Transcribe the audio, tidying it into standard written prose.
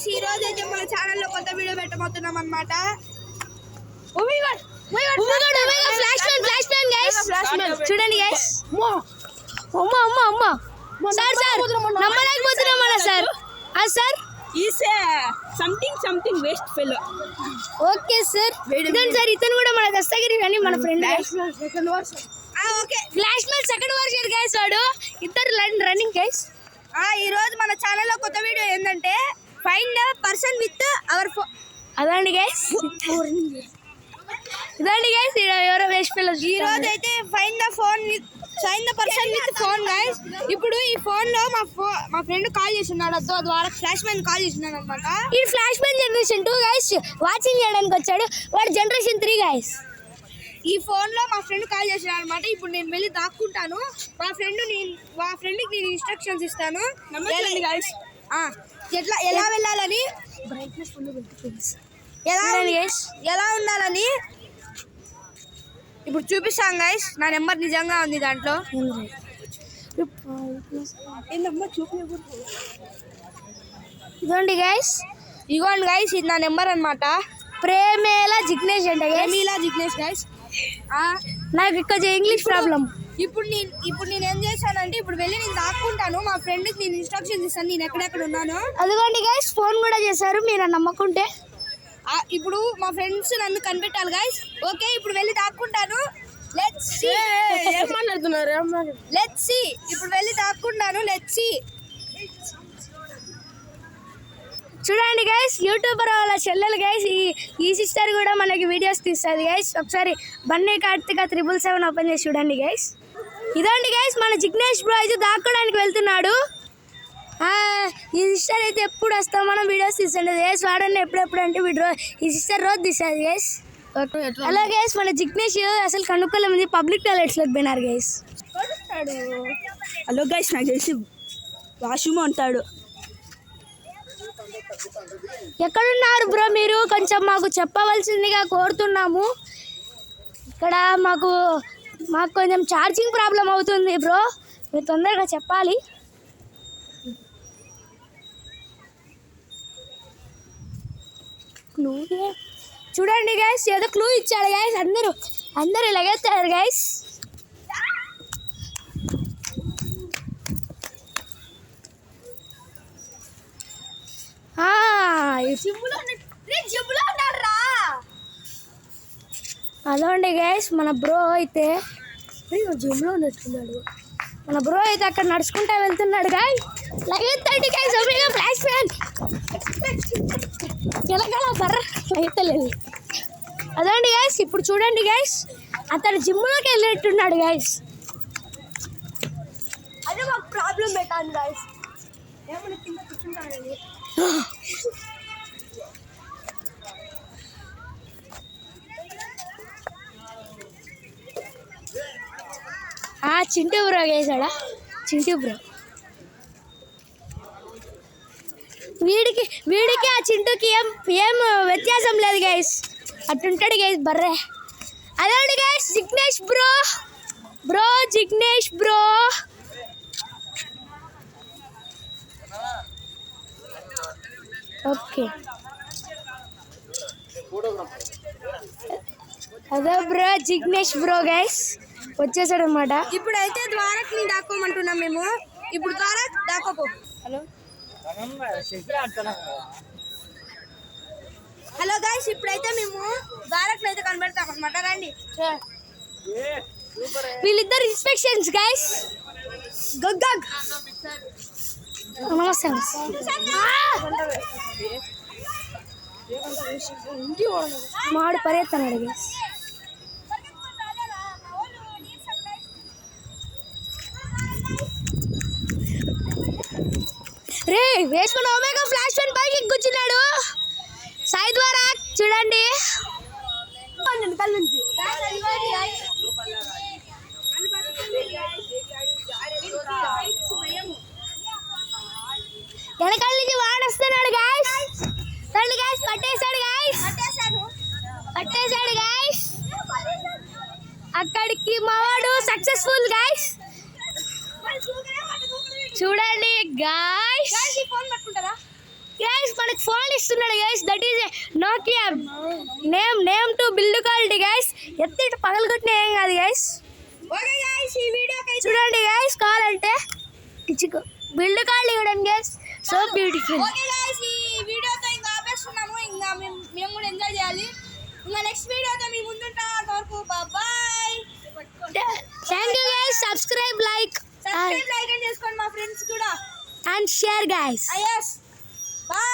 Guys ఈ రోజు అయితే మన ఛానల్ లో కొత్త వీడియో పెట్టబోతున్నాం అన్నమాట. చూడండి గైస్. నమ్మలేకపోతున్నాం sir. Sir something waste fellow. Okay sir. Sir ఇతను కూడా మన దస్తగిరి అని మన friend. Okay flash man second version guys. వాడు ఇద్దరు రన్నింగ్ గైస్. ఈ రోజు మన ఛానల్లో కొత్త వీడియో ఏంటంటే find the person with our phone. అదండి గైస్. ఇదండి గైస్. ఎవరో వేస్ట్ ఫెలో. ఈ రోజు అయితే find the person with phone guys. ఇప్పుడు ఈ ఫోన్ లో మా ఫ్రెండ్ కాల్ చేస్తున్నాడు. ద్వారా ఫ్లాష్ మ్యాన్ కాల్ చేస్తున్నాడు అనమాట. ఈ flash man generation 2 guys watching చేయడానికి వచ్చాడు. వాడు జనరేషన్ 3 గైస్. ఈ ఫోన్ లో మా ఫ్రెండ్ కాల్ చేసినాడు అనమాట. ఇప్పుడు నేను వెళ్ళి దాక్కుంటాను. మా ఫ్రెండ్కి నేను ఇన్స్ట్రక్షన్స్ ఇస్తాను. ఎలా వెళ్ళాలని, ఎలా ఉండాలని ఇప్పుడు చూపిస్తాను గైస్. నా నెంబర్ నిజంగా ఉంది దాంట్లో. ఇదిగోండి గైస్. ఇది నా నెంబర్ అనమాట. ప్రేమేలా జిగ్నేష్ అంట. ప్రేమేలా జిగ్నేష్ గైస్. నాకు ఇక్కడ ఇంగ్లీష్ ప్రాబ్లం. ఇప్పుడు నేను ఏం చేశానంటే ఇప్పుడు వెళ్ళి నేను దాక్కుంటాను. మా ఫ్రెండ్కి నేను ఇన్స్ట్రక్షన్స్ ఇస్తాను నేను ఎక్కడెక్కడ ఉన్నాను. అదిగోండి గైస్. ఫోన్ కూడా చేశారు మీరు నమ్మకుంటే. ఇప్పుడు మా ఫ్రెండ్స్ నన్ను కనిపెట్టాలి గైస్. ఓకే ఇప్పుడు వెళ్ళి దాక్కుంటాను. Let's see. ఇప్పుడు వెళ్ళి దాక్కుంటాను. Let's see. చూడండి గైస్. యూట్యూబర్ వాళ్ళ చెల్లెలు గైస్. ఈ సిస్టర్ కూడా మనకి వీడియోస్ తీస్తుంది గైస్. ఒకసారి బన్నీ కార్తిక 777 ఓపెన్ చేసి చూడండి గైస్. ఇదండి గైస్ మన జిగ్నేష్ బ్రో అయితే దాక్కోడానికి వెళ్తున్నాడు. ఈ సిస్టర్ అయితే ఎప్పుడు వస్తాం మనం వీడియోస్ తీస్తుంది గైస్. వాడని ఎప్పుడెప్పుడు అంటే ఈ సిస్టర్ రోజు తీస్తుంది గైస్. అలా గైస్ మన జిగ్నేష్ అసలు కనుక్కోలే మంది పబ్లిక్ టాయిలెట్స్లోకి పోయినారు గైస్. హలో గైస్ నాకు తెలిసి వాష్రూమ్ అంటాడు. ఎక్కడున్నారు బ్రో మీరు? కొంచెం మాకు చెప్పవలసిందిగా కోరుతున్నాము. ఇక్కడ మాకు కొంచెం ఛార్జింగ్ ప్రాబ్లం అవుతుంది బ్రో. మీరు తొందరగా చెప్పాలి. చూడండి గైస్ ఏదో క్లూ ఇచ్చాడు గైస్. అందరూ ఇలాగేస్తారు గైస్. అలా ఉండే గైస్ మన బ్రో అయితే జిమ్లో ఉన్నట్టున్నాడు. మన బ్రో అయితే అక్కడ నడుచుకుంటా వెళ్తున్నాడు గైస్. లగెత్తండి గైస్. ఫ్లాష్ ఫ్యాన్ ఎలాగలా బర్ర లగెత్తలేదు. అదండి గైస్. ఇప్పుడు చూడండి గైస్ అతను జిమ్లోకి వెళ్ళినట్టున్నాడు గైస్. అదే మాకు ప్రాబ్లం పెట్టాను గైస్. ఏమన్నా కింద కూర్చుంటానండి. చింటూ బ్రో గేసాడా. చింటూ బ్రో వీడికి ఆ చింటూకి ఏం వ్యత్యాసం లేదు గైస్. అట్టుంటాడు గైస్ బర్రే. అదండి guys Jignesh bro Jignesh bro. Okay అదే బ్రో జిగ్నేష్ బ్రో గైస్ వచ్చేసాడు అనమాట. ఇప్పుడైతే ద్వారకని దాక్కోమంటున్నాం మేము. ఇప్పుడు ద్వారా దాక్కోపో. Hello guys. ఇప్పుడైతే మేము ద్వారకని అయితే కనబెడతాం అనమాట. రండి. వీళ్ళిద్దరు ఇన్స్పెక్షన్స్ గైస్. గగ్ నమస్తే. మాడు పరిగెత్తన్నాడు గైస్. రే వేసుకున్న ఒమేగా ఫ్లాష్ వన్ పైకి కూర్చున్నాడు. సాయి ద్వారా చూడండి. వెనకాల నుంచి వాడొస్తున్నాడు గాయస్. రండి గాయస్. కట్టేశాడు గాయస్. అక్కడికి మావాడు సక్సెస్ఫుల్ గాయస్. చూడండి గాయ్స్. గైస్ మనకి ఫోన్ ఇస్తున్నాడు guys, that is Nokia name to build quality guys. ఎత్తిട്ട് పగలగొట్టిన ఏం కాదు గైస్. ఓకే గైస్, ఈ వీడియో చూడండి గైస్, కావాలంటే బిల్డ్ క్వాలిటీ చూడండి guys, so beautiful. Okay guys, ఈ వీడియోతో ఇంకా ఆపేస్తున్నాము. ఇంకా మేము కూడా ఎంజాయ్ చేయాలి. ఇంకా నెక్స్ట్ వీడియోతో మీ ముందుంటాం. అంతవరకు bye. Thank you guys. Subscribe like like చేసుకోండి మా ఫ్రెండ్స్ కూడా and share guys. yes. Bye.